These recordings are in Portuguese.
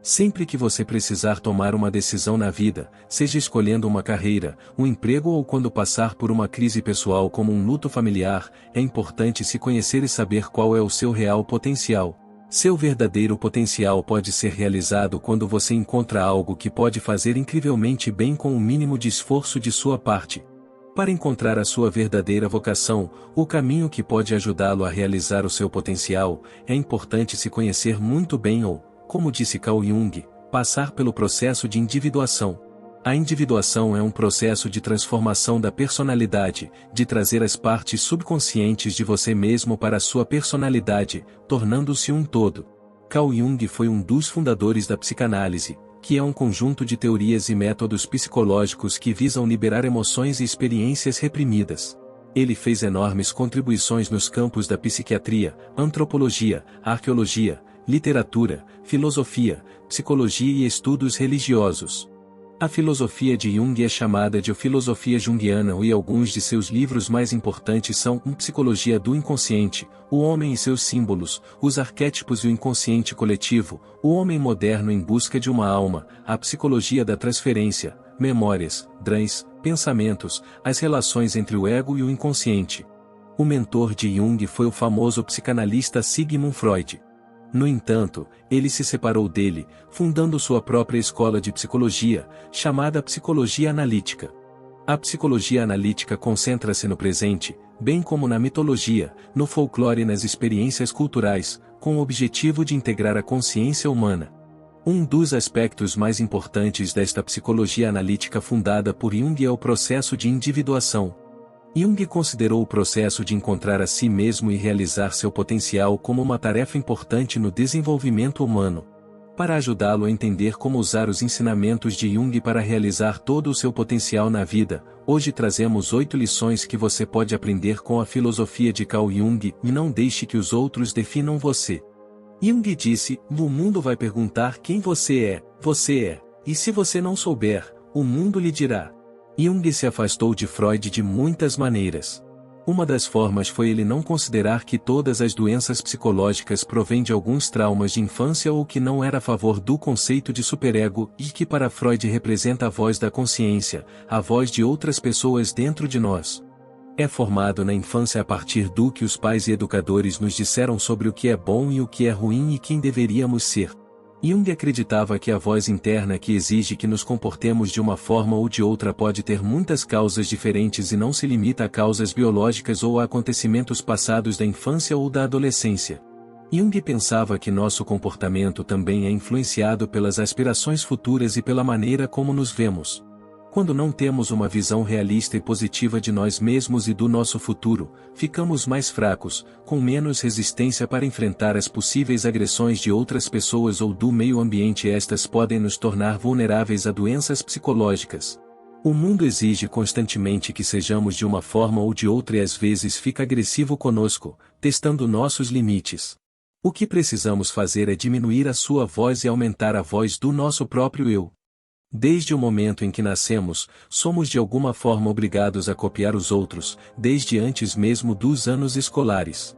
Sempre que você precisar tomar uma decisão na vida, seja escolhendo uma carreira, um emprego ou quando passar por uma crise pessoal como um luto familiar, é importante se conhecer e saber qual é o seu real potencial. Seu verdadeiro potencial pode ser realizado quando você encontra algo que pode fazer incrivelmente bem com o mínimo de esforço de sua parte. Para encontrar a sua verdadeira vocação, o caminho que pode ajudá-lo a realizar o seu potencial, é importante se conhecer muito bem ou, como disse Carl Jung, passar pelo processo de individuação. A individuação é um processo de transformação da personalidade, de trazer as partes subconscientes de você mesmo para a sua personalidade, tornando-se um todo. Carl Jung foi um dos fundadores da psicanálise, que é um conjunto de teorias e métodos psicológicos que visam liberar emoções e experiências reprimidas. Ele fez enormes contribuições nos campos da psiquiatria, antropologia, arqueologia, literatura, filosofia, psicologia e estudos religiosos. A filosofia de Jung é chamada de filosofia junguiana e alguns de seus livros mais importantes são Psicologia do Inconsciente, O Homem e seus Símbolos, Os Arquétipos e o Inconsciente Coletivo, O Homem Moderno em Busca de uma Alma, A Psicologia da Transferência, Memórias, Dreams, Pensamentos, As Relações entre o Ego e o Inconsciente. O mentor de Jung foi o famoso psicanalista Sigmund Freud. No entanto, ele se separou dele, fundando sua própria escola de psicologia, chamada Psicologia Analítica. A psicologia analítica concentra-se no presente, bem como na mitologia, no folclore e nas experiências culturais, com o objetivo de integrar a consciência humana. Um dos aspectos mais importantes desta psicologia analítica fundada por Jung é o processo de individuação. Jung considerou o processo de encontrar a si mesmo e realizar seu potencial como uma tarefa importante no desenvolvimento humano. Para ajudá-lo a entender como usar os ensinamentos de Jung para realizar todo o seu potencial na vida, hoje trazemos 8 lições que você pode aprender com a filosofia de Carl Jung e não deixe que os outros definam você. Jung disse: "O mundo vai perguntar quem você é, e se você não souber, o mundo lhe dirá." Jung se afastou de Freud de muitas maneiras. Uma das formas foi ele não considerar que todas as doenças psicológicas provêm de alguns traumas de infância ou que não era a favor do conceito de superego e que para Freud representa a voz da consciência, a voz de outras pessoas dentro de nós. É formado na infância a partir do que os pais e educadores nos disseram sobre o que é bom e o que é ruim e quem deveríamos ser. Jung acreditava que a voz interna que exige que nos comportemos de uma forma ou de outra pode ter muitas causas diferentes e não se limita a causas biológicas ou a acontecimentos passados da infância ou da adolescência. Jung pensava que nosso comportamento também é influenciado pelas aspirações futuras e pela maneira como nos vemos. Quando não temos uma visão realista e positiva de nós mesmos e do nosso futuro, ficamos mais fracos, com menos resistência para enfrentar as possíveis agressões de outras pessoas ou do meio ambiente. Estas podem nos tornar vulneráveis a doenças psicológicas. O mundo exige constantemente que sejamos de uma forma ou de outra e às vezes fica agressivo conosco, testando nossos limites. O que precisamos fazer é diminuir a sua voz e aumentar a voz do nosso próprio eu. Desde o momento em que nascemos, somos de alguma forma obrigados a copiar os outros, desde antes mesmo dos anos escolares.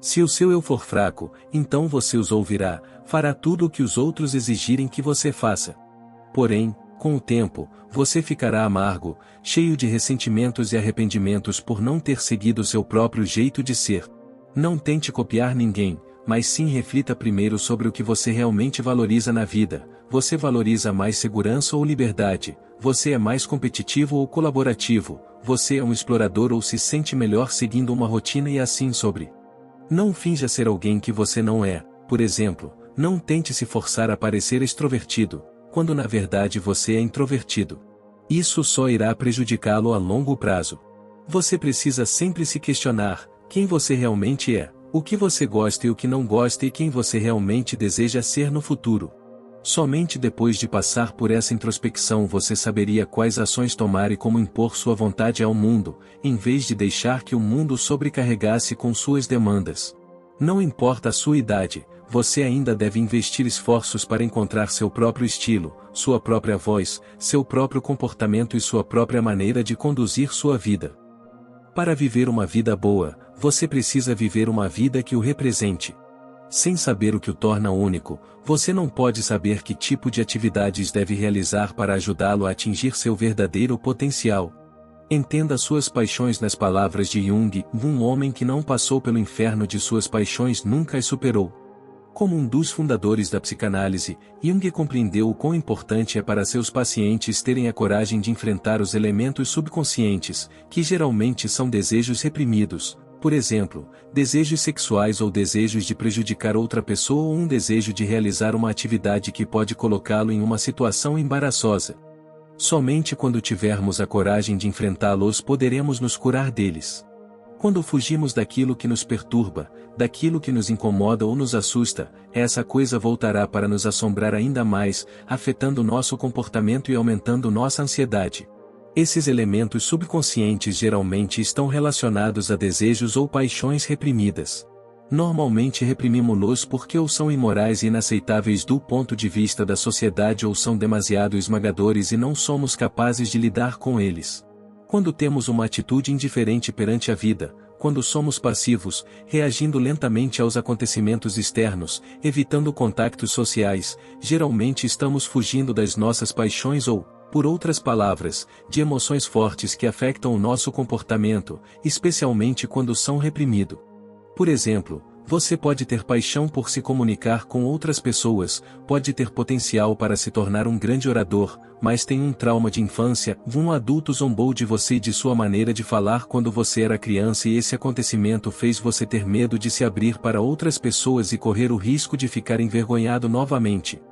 Se o seu eu for fraco, então você os ouvirá, fará tudo o que os outros exigirem que você faça. Porém, com o tempo, você ficará amargo, cheio de ressentimentos e arrependimentos por não ter seguido seu próprio jeito de ser. Não tente copiar ninguém, mas sim reflita primeiro sobre o que você realmente valoriza na vida. Você valoriza mais segurança ou liberdade? Você é mais competitivo ou colaborativo? Você é um explorador ou se sente melhor seguindo uma rotina e assim sobre? Não finja ser alguém que você não é. Por exemplo, não tente se forçar a parecer extrovertido, quando na verdade você é introvertido. Isso só irá prejudicá-lo a longo prazo. Você precisa sempre se questionar quem você realmente é, o que você gosta e o que não gosta e quem você realmente deseja ser no futuro. Somente depois de passar por essa introspecção você saberia quais ações tomar e como impor sua vontade ao mundo, em vez de deixar que o mundo sobrecarregasse com suas demandas. Não importa a sua idade, você ainda deve investir esforços para encontrar seu próprio estilo, sua própria voz, seu próprio comportamento e sua própria maneira de conduzir sua vida. Para viver uma vida boa, você precisa viver uma vida que o represente. Sem saber o que o torna único, você não pode saber que tipo de atividades deve realizar para ajudá-lo a atingir seu verdadeiro potencial. Entenda suas paixões nas palavras de Jung: um homem que não passou pelo inferno de suas paixões nunca as superou. Como um dos fundadores da psicanálise, Jung compreendeu o quão importante é para seus pacientes terem a coragem de enfrentar os elementos subconscientes, que geralmente são desejos reprimidos, por exemplo, desejos sexuais ou desejos de prejudicar outra pessoa ou um desejo de realizar uma atividade que pode colocá-lo em uma situação embaraçosa. Somente quando tivermos a coragem de enfrentá-los poderemos nos curar deles. Quando fugimos daquilo que nos perturba, daquilo que nos incomoda ou nos assusta, essa coisa voltará para nos assombrar ainda mais, afetando nosso comportamento e aumentando nossa ansiedade. Esses elementos subconscientes geralmente estão relacionados a desejos ou paixões reprimidas. Normalmente reprimimos-los porque ou são imorais e inaceitáveis do ponto de vista da sociedade ou são demasiado esmagadores e não somos capazes de lidar com eles. Quando temos uma atitude indiferente perante a vida, quando somos passivos, reagindo lentamente aos acontecimentos externos, evitando contactos sociais, geralmente estamos fugindo das nossas paixões ou, por outras palavras, de emoções fortes que afetam o nosso comportamento, especialmente quando são reprimidos. Por exemplo, você pode ter paixão por se comunicar com outras pessoas, pode ter potencial para se tornar um grande orador, mas tem um trauma de infância. Um adulto zombou de você e de sua maneira de falar quando você era criança e esse acontecimento fez você ter medo de se abrir para outras pessoas e correr o risco de ficar envergonhado novamente.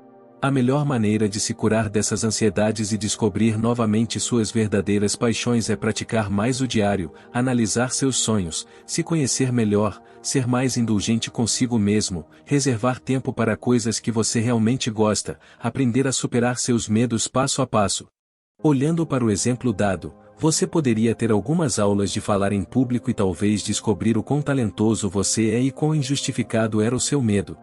A melhor maneira de se curar dessas ansiedades e descobrir novamente suas verdadeiras paixões é praticar mais o diário, analisar seus sonhos, se conhecer melhor, ser mais indulgente consigo mesmo, reservar tempo para coisas que você realmente gosta, aprender a superar seus medos passo a passo. Olhando para o exemplo dado, você poderia ter algumas aulas de falar em público e talvez descobrir o quão talentoso você é e quão injustificado era o seu medo.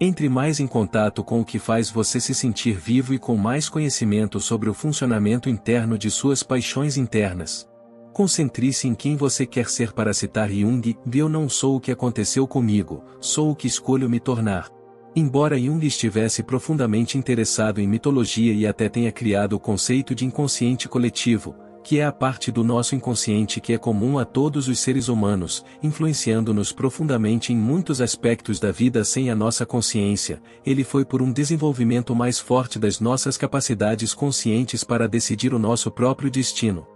Entre mais em contato com o que faz você se sentir vivo e com mais conhecimento sobre o funcionamento interno de suas paixões internas. Concentre-se em quem você quer ser. Para citar Jung: eu não sou o que aconteceu comigo, sou o que escolho me tornar. Embora Jung estivesse profundamente interessado em mitologia e até tenha criado o conceito de inconsciente coletivo, que é a parte do nosso inconsciente que é comum a todos os seres humanos, influenciando-nos profundamente em muitos aspectos da vida sem a nossa consciência, ele foi por um desenvolvimento mais forte das nossas capacidades conscientes para decidir o nosso próprio destino.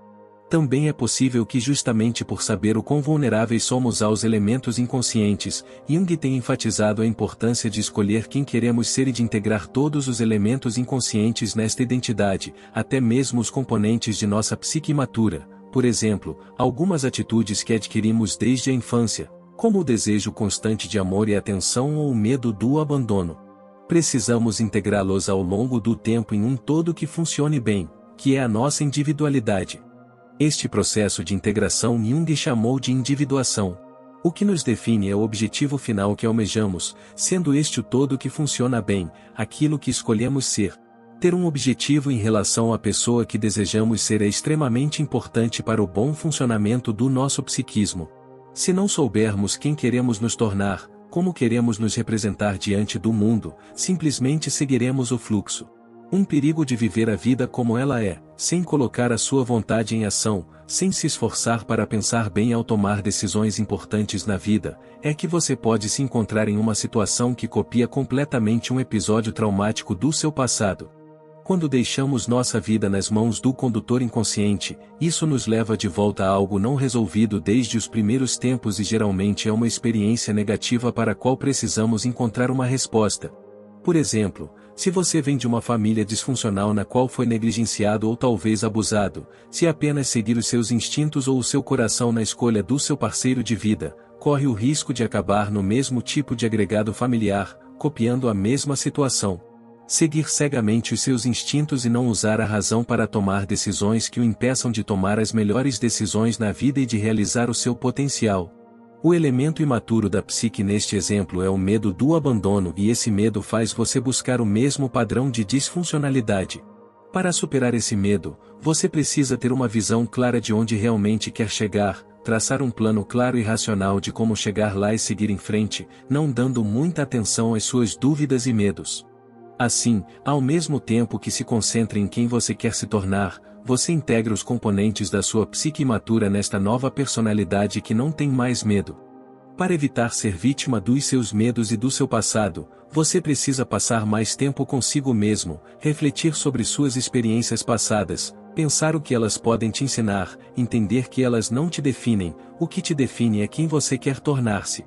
Também é possível que justamente por saber o quão vulneráveis somos aos elementos inconscientes, Jung tenha enfatizado a importância de escolher quem queremos ser e de integrar todos os elementos inconscientes nesta identidade, até mesmo os componentes de nossa psique imatura, por exemplo, algumas atitudes que adquirimos desde a infância, como o desejo constante de amor e atenção ou o medo do abandono. Precisamos integrá-los ao longo do tempo em um todo que funcione bem, que é a nossa individualidade. Este processo de integração Jung chamou de individuação. O que nos define é o objetivo final que almejamos, sendo este o todo que funciona bem, aquilo que escolhemos ser. Ter um objetivo em relação à pessoa que desejamos ser é extremamente importante para o bom funcionamento do nosso psiquismo. Se não soubermos quem queremos nos tornar, como queremos nos representar diante do mundo, simplesmente seguiremos o fluxo. Um perigo de viver a vida como ela é, sem colocar a sua vontade em ação, sem se esforçar para pensar bem ao tomar decisões importantes na vida, é que você pode se encontrar em uma situação que copia completamente um episódio traumático do seu passado. Quando deixamos nossa vida nas mãos do condutor inconsciente, isso nos leva de volta a algo não resolvido desde os primeiros tempos e geralmente é uma experiência negativa para a qual precisamos encontrar uma resposta. Por exemplo, se você vem de uma família disfuncional na qual foi negligenciado ou talvez abusado, se apenas seguir os seus instintos ou o seu coração na escolha do seu parceiro de vida, corre o risco de acabar no mesmo tipo de agregado familiar, copiando a mesma situação. Seguir cegamente os seus instintos e não usar a razão para tomar decisões que o impeçam de tomar as melhores decisões na vida e de realizar o seu potencial. O elemento imaturo da psique neste exemplo é o medo do abandono e esse medo faz você buscar o mesmo padrão de disfuncionalidade. Para superar esse medo, você precisa ter uma visão clara de onde realmente quer chegar, traçar um plano claro e racional de como chegar lá e seguir em frente, não dando muita atenção às suas dúvidas e medos. Assim, ao mesmo tempo que se concentra em quem você quer se tornar, você integra os componentes da sua psique matura nesta nova personalidade que não tem mais medo. Para evitar ser vítima dos seus medos e do seu passado, você precisa passar mais tempo consigo mesmo, refletir sobre suas experiências passadas, pensar o que elas podem te ensinar, entender que elas não te definem, o que te define é quem você quer tornar-se.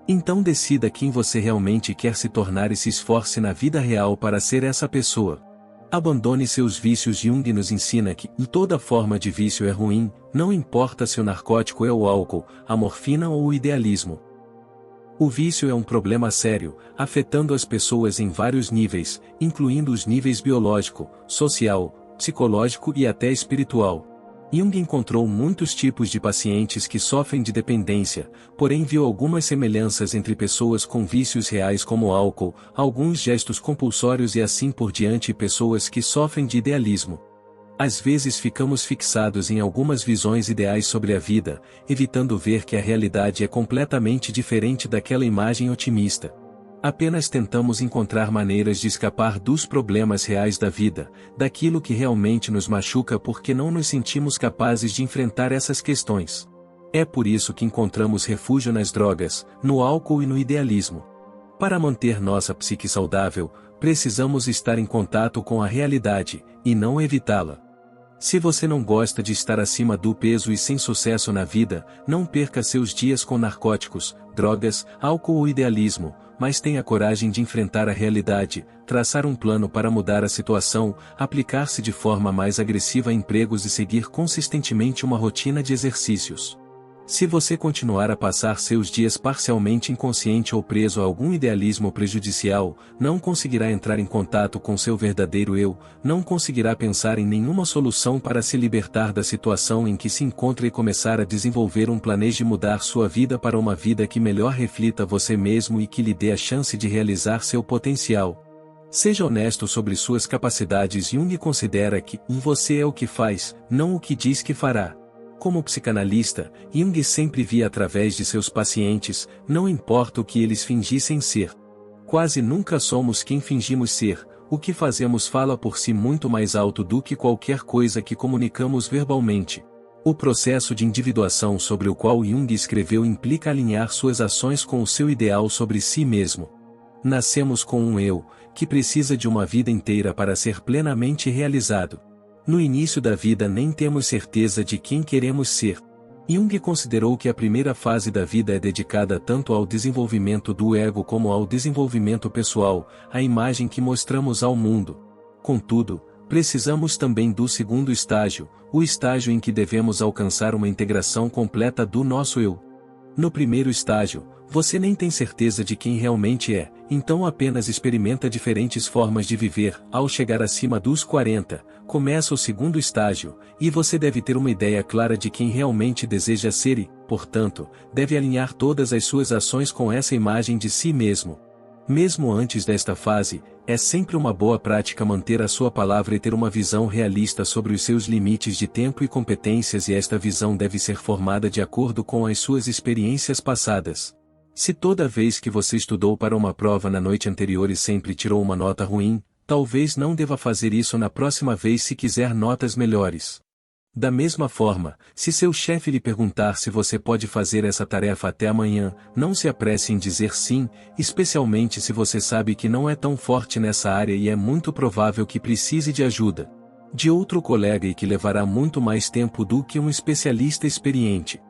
Então decida quem você realmente quer se tornar e se esforce na vida real para ser essa pessoa. Abandone seus vícios. Jung nos ensina que toda forma de vício é ruim, não importa se o narcótico é o álcool, a morfina ou o idealismo. O vício é um problema sério, afetando as pessoas em vários níveis, incluindo os níveis biológico, social, psicológico e até espiritual. Jung encontrou muitos tipos de pacientes que sofrem de dependência, porém viu algumas semelhanças entre pessoas com vícios reais como álcool, alguns gestos compulsórios e assim por diante e pessoas que sofrem de idealismo. Às vezes ficamos fixados em algumas visões ideais sobre a vida, evitando ver que a realidade é completamente diferente daquela imagem otimista. Apenas tentamos encontrar maneiras de escapar dos problemas reais da vida, daquilo que realmente nos machuca porque não nos sentimos capazes de enfrentar essas questões. É por isso que encontramos refúgio nas drogas, no álcool e no idealismo. Para manter nossa psique saudável, precisamos estar em contato com a realidade, e não evitá-la. Se você não gosta de estar acima do peso e sem sucesso na vida, não perca seus dias com narcóticos, drogas, álcool ou idealismo, mas tenha coragem de enfrentar a realidade, traçar um plano para mudar a situação, aplicar-se de forma mais agressiva a empregos e seguir consistentemente uma rotina de exercícios. Se você continuar a passar seus dias parcialmente inconsciente ou preso a algum idealismo prejudicial, não conseguirá entrar em contato com seu verdadeiro eu, não conseguirá pensar em nenhuma solução para se libertar da situação em que se encontra e começar a desenvolver um plano de mudar sua vida para uma vida que melhor reflita você mesmo e que lhe dê a chance de realizar seu potencial. Seja honesto sobre suas capacidades. Jung considera que você é o que faz, não o que diz que fará. Como psicanalista, Jung sempre via através de seus pacientes, não importa o que eles fingissem ser. Quase nunca somos quem fingimos ser, o que fazemos fala por si muito mais alto do que qualquer coisa que comunicamos verbalmente. O processo de individuação sobre o qual Jung escreveu implica alinhar suas ações com o seu ideal sobre si mesmo. Nascemos com um eu, que precisa de uma vida inteira para ser plenamente realizado. No início da vida nem temos certeza de quem queremos ser. Jung considerou que a primeira fase da vida é dedicada tanto ao desenvolvimento do ego como ao desenvolvimento pessoal, a imagem que mostramos ao mundo. Contudo, precisamos também do segundo estágio, o estágio em que devemos alcançar uma integração completa do nosso eu. No primeiro estágio, você nem tem certeza de quem realmente é, então apenas experimenta diferentes formas de viver. Ao chegar acima dos 40, começa o segundo estágio, e você deve ter uma ideia clara de quem realmente deseja ser e, portanto, deve alinhar todas as suas ações com essa imagem de si mesmo. Mesmo antes desta fase, é sempre uma boa prática manter a sua palavra e ter uma visão realista sobre os seus limites de tempo e competências, e esta visão deve ser formada de acordo com as suas experiências passadas. Se toda vez que você estudou para uma prova na noite anterior e sempre tirou uma nota ruim, talvez não deva fazer isso na próxima vez se quiser notas melhores. Da mesma forma, se seu chefe lhe perguntar se você pode fazer essa tarefa até amanhã, não se apresse em dizer sim, especialmente se você sabe que não é tão forte nessa área e é muito provável que precise de ajuda de outro colega e que levará muito mais tempo do que um especialista experiente.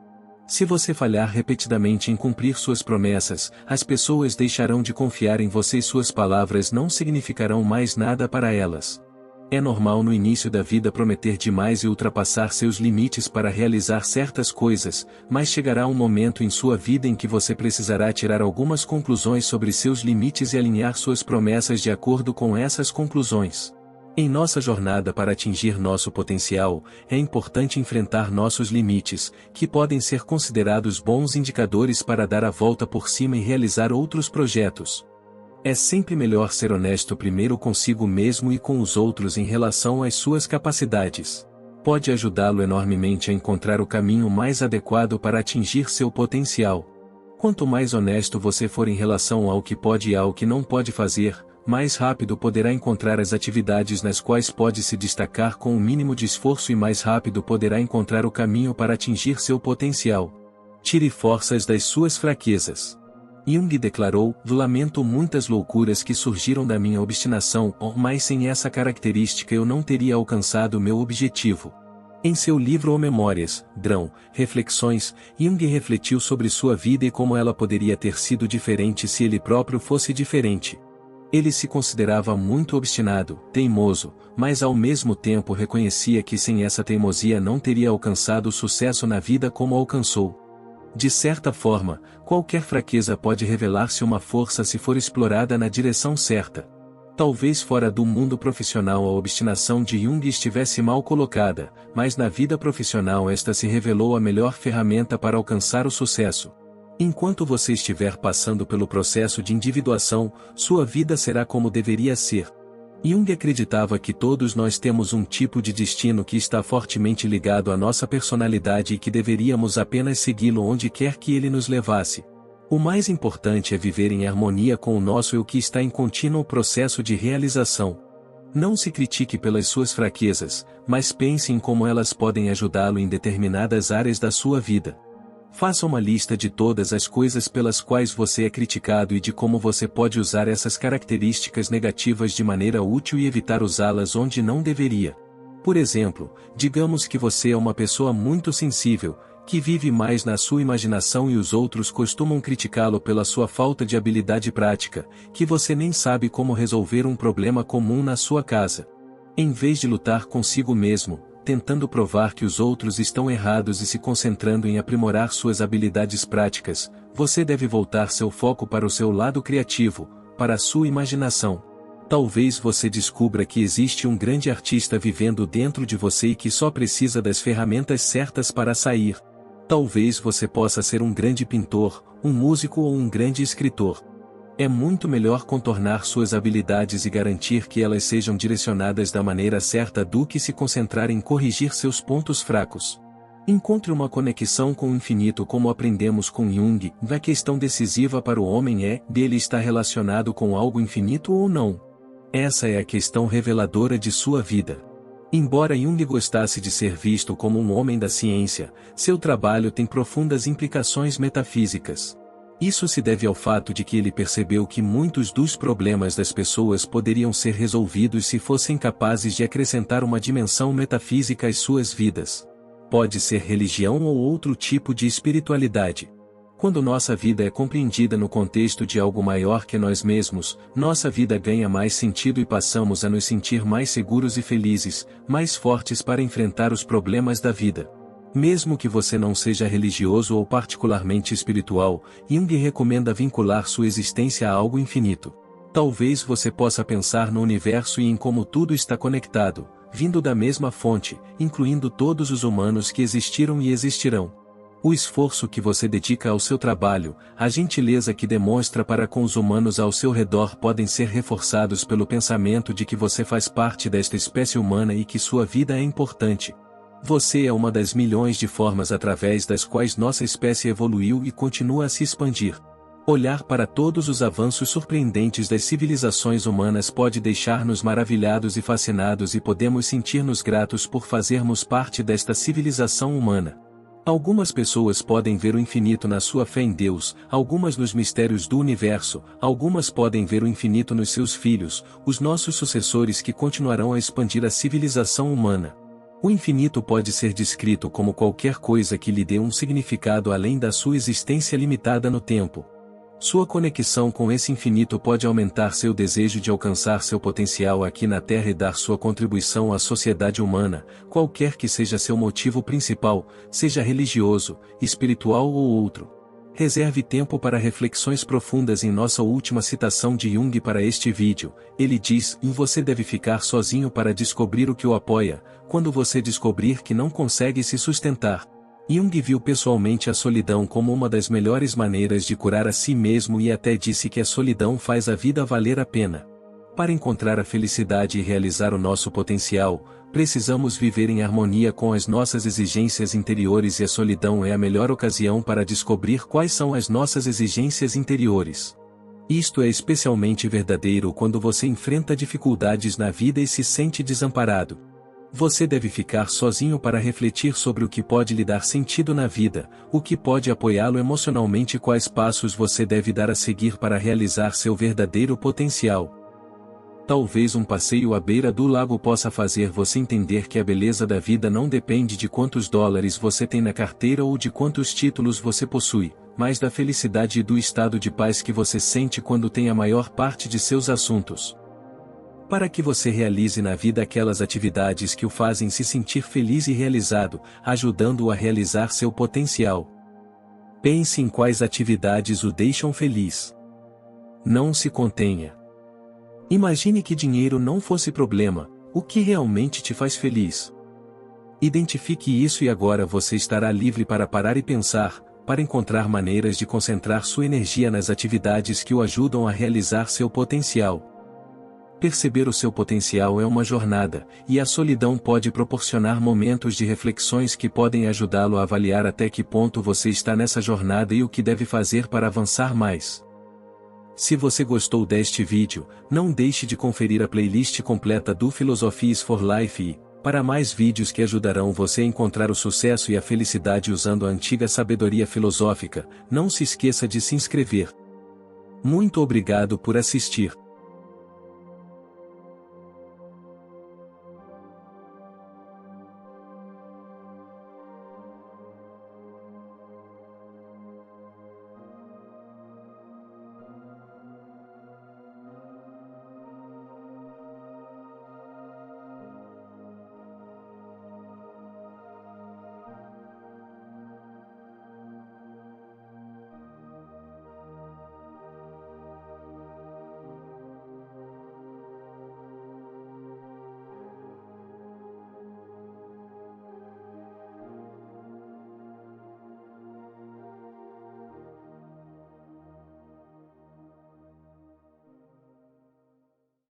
Se você falhar repetidamente em cumprir suas promessas, as pessoas deixarão de confiar em você e suas palavras não significarão mais nada para elas. É normal no início da vida prometer demais e ultrapassar seus limites para realizar certas coisas, mas chegará um momento em sua vida em que você precisará tirar algumas conclusões sobre seus limites e alinhar suas promessas de acordo com essas conclusões. Em nossa jornada para atingir nosso potencial, é importante enfrentar nossos limites, que podem ser considerados bons indicadores para dar a volta por cima e realizar outros projetos. É sempre melhor ser honesto primeiro consigo mesmo e com os outros em relação às suas capacidades. Pode ajudá-lo enormemente a encontrar o caminho mais adequado para atingir seu potencial. Quanto mais honesto você for em relação ao que pode e ao que não pode fazer, mais rápido poderá encontrar as atividades nas quais pode se destacar com o mínimo de esforço e mais rápido poderá encontrar o caminho para atingir seu potencial. Tire forças das suas fraquezas. Jung declarou: lamento muitas loucuras que surgiram da minha obstinação, mas sem essa característica eu não teria alcançado meu objetivo. Em seu livro O Memórias, Drão, Reflexões, Jung refletiu sobre sua vida e como ela poderia ter sido diferente se ele próprio fosse diferente. Ele se considerava muito obstinado, teimoso, mas ao mesmo tempo reconhecia que sem essa teimosia não teria alcançado o sucesso na vida como alcançou. De certa forma, qualquer fraqueza pode revelar-se uma força se for explorada na direção certa. Talvez fora do mundo profissional a obstinação de Jung estivesse mal colocada, mas na vida profissional esta se revelou a melhor ferramenta para alcançar o sucesso. Enquanto você estiver passando pelo processo de individuação, sua vida será como deveria ser. Jung acreditava que todos nós temos um tipo de destino que está fortemente ligado à nossa personalidade e que deveríamos apenas segui-lo onde quer que ele nos levasse. O mais importante é viver em harmonia com o nosso eu que está em contínuo processo de realização. Não se critique pelas suas fraquezas, mas pense em como elas podem ajudá-lo em determinadas áreas da sua vida. Faça uma lista de todas as coisas pelas quais você é criticado e de como você pode usar essas características negativas de maneira útil e evitar usá-las onde não deveria. Por exemplo, digamos que você é uma pessoa muito sensível, que vive mais na sua imaginação e os outros costumam criticá-lo pela sua falta de habilidade prática, que você nem sabe como resolver um problema comum na sua casa. Em vez de lutar consigo mesmo, tentando provar que os outros estão errados e se concentrando em aprimorar suas habilidades práticas, você deve voltar seu foco para o seu lado criativo, para a sua imaginação. Talvez você descubra que existe um grande artista vivendo dentro de você e que só precisa das ferramentas certas para sair. Talvez você possa ser um grande pintor, um músico ou um grande escritor. É muito melhor contornar suas habilidades e garantir que elas sejam direcionadas da maneira certa do que se concentrar em corrigir seus pontos fracos. Encontre uma conexão com o infinito como aprendemos com Jung. A questão decisiva para o homem é: ele está relacionado com algo infinito ou não? Essa é a questão reveladora de sua vida. Embora Jung gostasse de ser visto como um homem da ciência, seu trabalho tem profundas implicações metafísicas. Isso se deve ao fato de que ele percebeu que muitos dos problemas das pessoas poderiam ser resolvidos se fossem capazes de acrescentar uma dimensão metafísica às suas vidas. Pode ser religião ou outro tipo de espiritualidade. Quando nossa vida é compreendida no contexto de algo maior que nós mesmos, nossa vida ganha mais sentido e passamos a nos sentir mais seguros e felizes, mais fortes para enfrentar os problemas da vida. Mesmo que você não seja religioso ou particularmente espiritual, Jung recomenda vincular sua existência a algo infinito. Talvez você possa pensar no universo e em como tudo está conectado, vindo da mesma fonte, incluindo todos os humanos que existiram e existirão. O esforço que você dedica ao seu trabalho, a gentileza que demonstra para com os humanos ao seu redor podem ser reforçados pelo pensamento de que você faz parte desta espécie humana e que sua vida é importante. Você é uma das milhões de formas através das quais nossa espécie evoluiu e continua a se expandir. Olhar para todos os avanços surpreendentes das civilizações humanas pode deixar-nos maravilhados e fascinados e podemos sentir-nos gratos por fazermos parte desta civilização humana. Algumas pessoas podem ver o infinito na sua fé em Deus, algumas nos mistérios do universo, algumas podem ver o infinito nos seus filhos, os nossos sucessores que continuarão a expandir a civilização humana. O infinito pode ser descrito como qualquer coisa que lhe dê um significado além da sua existência limitada no tempo. Sua conexão com esse infinito pode aumentar seu desejo de alcançar seu potencial aqui na Terra e dar sua contribuição à sociedade humana, qualquer que seja seu motivo principal, seja religioso, espiritual ou outro. Reserve tempo para reflexões profundas em nossa última citação de Jung para este vídeo. Ele diz: você deve ficar sozinho para descobrir o que o apoia, quando você descobrir que não consegue se sustentar. Jung viu pessoalmente a solidão como uma das melhores maneiras de curar a si mesmo e até disse que a solidão faz a vida valer a pena. Para encontrar a felicidade e realizar o nosso potencial, Precisamos viver em harmonia com as nossas exigências interiores e a solidão é a melhor ocasião para descobrir quais são as nossas exigências interiores. Isto é especialmente verdadeiro quando você enfrenta dificuldades na vida e se sente desamparado. Você deve ficar sozinho para refletir sobre o que pode lhe dar sentido na vida, o que pode apoiá-lo emocionalmente e quais passos você deve dar a seguir para realizar seu verdadeiro potencial. Talvez um passeio à beira do lago possa fazer você entender que a beleza da vida não depende de quantos dólares você tem na carteira ou de quantos títulos você possui, mas da felicidade e do estado de paz que você sente quando tem a maior parte de seus assuntos. Para que você realize na vida aquelas atividades que o fazem se sentir feliz e realizado, ajudando-o a realizar seu potencial. Pense em quais atividades o deixam feliz. Não se contenha. Imagine que dinheiro não fosse problema, o que realmente te faz feliz. Identifique isso e agora você estará livre para parar e pensar, para encontrar maneiras de concentrar sua energia nas atividades que o ajudam a realizar seu potencial. Perceber o seu potencial é uma jornada, e a solidão pode proporcionar momentos de reflexões que podem ajudá-lo a avaliar até que ponto você está nessa jornada e o que deve fazer para avançar mais. Se você gostou deste vídeo, não deixe de conferir a playlist completa do Philosophies for Life e, para mais vídeos que ajudarão você a encontrar o sucesso e a felicidade usando a antiga sabedoria filosófica, não se esqueça de se inscrever. Muito obrigado por assistir.